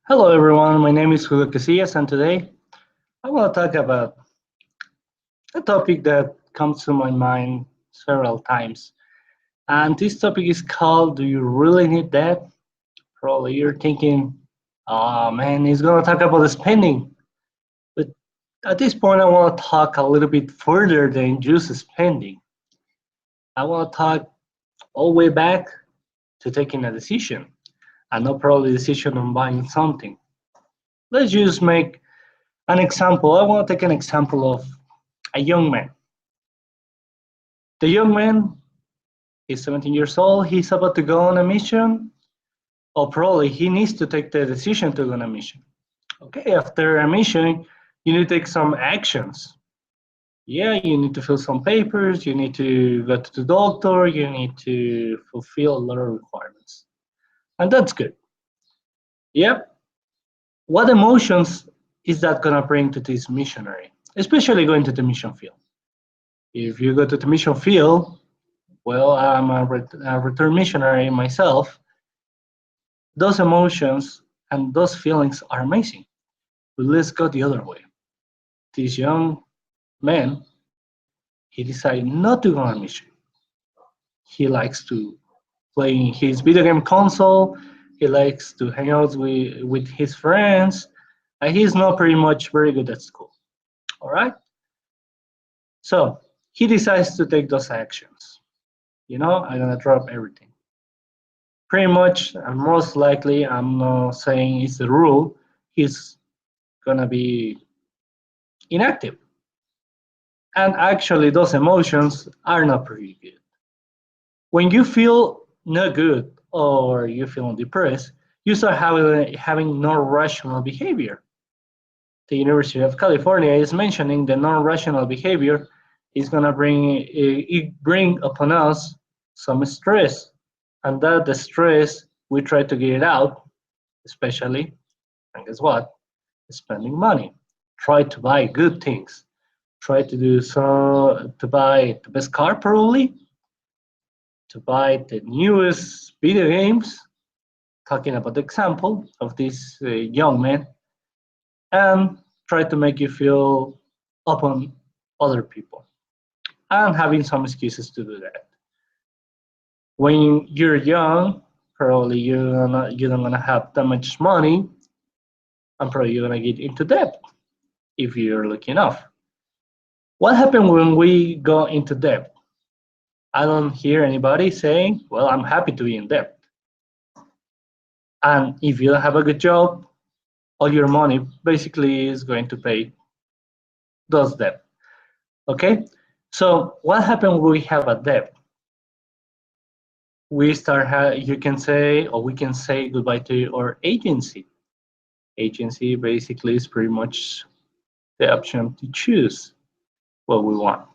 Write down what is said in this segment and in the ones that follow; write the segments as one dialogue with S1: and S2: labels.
S1: Hello everyone, my name is Julio Casillas and today I want to talk about a topic that comes to my mind several times. And this topic is called, do you really need that? Probably you're thinking, oh man, he's going to talk about the spending. But at this point I want to talk a little bit further than just spending. I want to talk all the way back to taking a decision and not probably a decision on buying something. Let's just make an example. I want to take an example of a young man. The young man is 17 years old. He's about to go on a mission, or probably he needs to take the decision to go on a mission. Okay, after a mission, you need to take some actions. Yeah, you need to fill some papers, you need to go to the doctor, you need to fulfill a lot of requirements. And that's good. Yep. What emotions is that going to bring to this missionary, especially going to the mission field? If you go to the mission field, well, I'm a return missionary myself. Those emotions and those feelings are amazing. But let's go the other way. This young man, he decided not to go on a mission. He likes to play his video game console. He likes to hang out with his friends. And he's not pretty much very good at school. All right? So he decides to take those actions. I'm going to drop everything. Pretty much, and most likely, I'm not saying it's the rule, he's gonna be inactive. And actually, those emotions are not pretty good. When you feel not good or you feel depressed, you start having non-rational behavior. The University of California is mentioning the non-rational behavior is gonna bring upon us some stress, and that the stress we try to get it out, especially, and guess what? Spending money. Try to buy good things. Try to do so to buy the best car probably, to buy the newest video games, talking about the example of this young man, and try to make you feel upon other people and having some excuses to do that. When you're young, probably you don't gonna have that much money, and probably you're gonna get into debt if you're lucky enough. What happens when we go into debt? I don't hear anybody saying, well, I'm happy to be in debt. And if you don't have a good job, all your money basically is going to pay those debt. Okay? So what happens when we have a debt? You can say, or we can say goodbye to our agency. Agency basically is pretty much the option to choose what we want.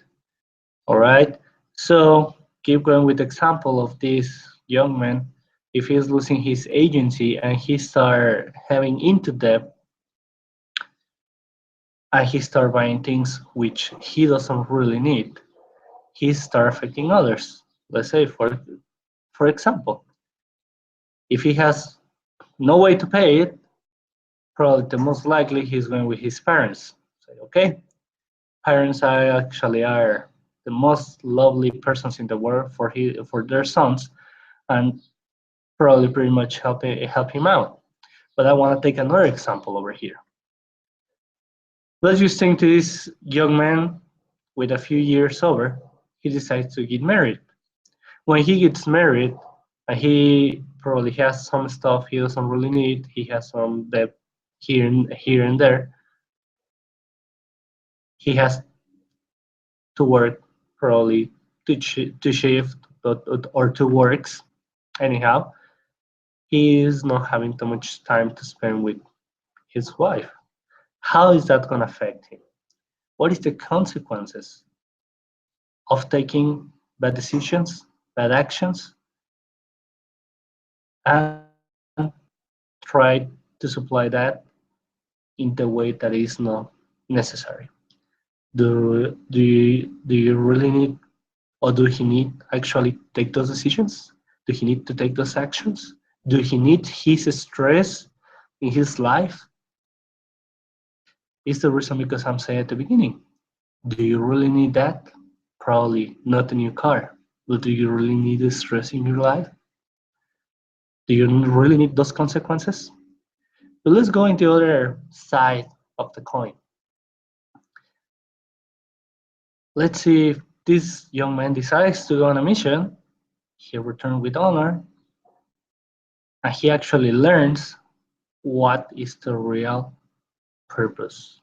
S1: All right? So keep going with the example of this young man. If he's losing his agency and he start having into debt and he start buying things which he doesn't really need, he start affecting others. Let's say for example, if he has no way to pay it, probably the most likely he's going with his parents. Say, okay, parents are the most lovely persons in the world for their sons, and probably pretty much help him out. But I want to take another example over here. Let's just think to this young man with a few years over, he decides to get married. When he gets married, he probably has some stuff he doesn't really need. He has some debt here and there. He has to work probably to shift or to works. Anyhow, he is not having too much time to spend with his wife. How is that going to affect him? What is the consequences of taking bad decisions, bad actions, and try to supply that in the way that is not necessary? Do you really need, or do he need actually take those decisions? Do he need to take those actions? Do he need his stress in his life is the reason because I'm saying at the beginning. Do you really need that? Probably not a new car. But do you really need the stress in your life? Do you really need those consequences? But let's go into the other side of the coin. Let's see if this young man decides to go on a mission. He returns with honor, and he actually learns what is the real purpose.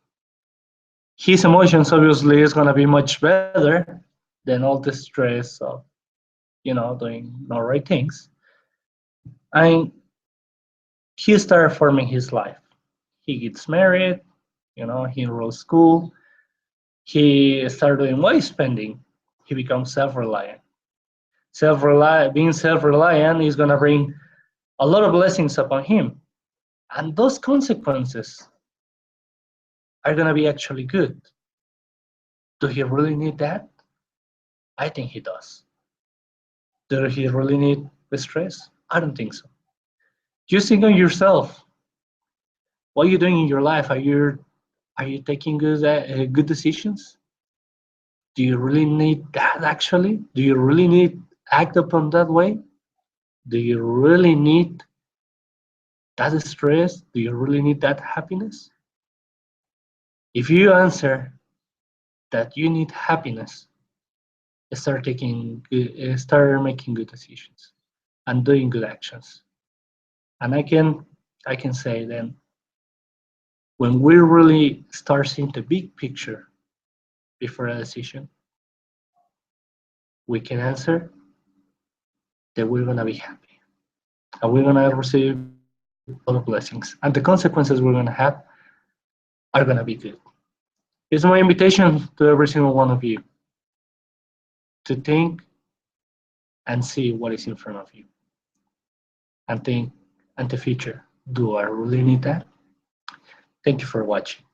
S1: His emotions obviously is gonna be much better than all the stress of doing no right things. And he started forming his life. He gets married, he enrolls school, he started doing wise spending, he becomes self-reliant. Being self-reliant is gonna bring a lot of blessings upon him. And those consequences are gonna be actually good. Do he really need that? I think he does. Do he really need the stress? I don't think so. Just think on yourself. What are you doing in your life? Are you taking good decisions? Do you really need that actually? Do you really need act upon that way? Do you really need that stress? Do you really need that happiness? If you answer that you need happiness, start making good decisions and doing good actions. And I can say then, when we really start seeing the big picture before a decision, we can answer that we're gonna be happy and we're gonna receive a lot of blessings, and the consequences we're gonna have are gonna be good. It's my invitation to every single one of you to think and see what is in front of you and think and the future. Do I really need that? Thank you for watching.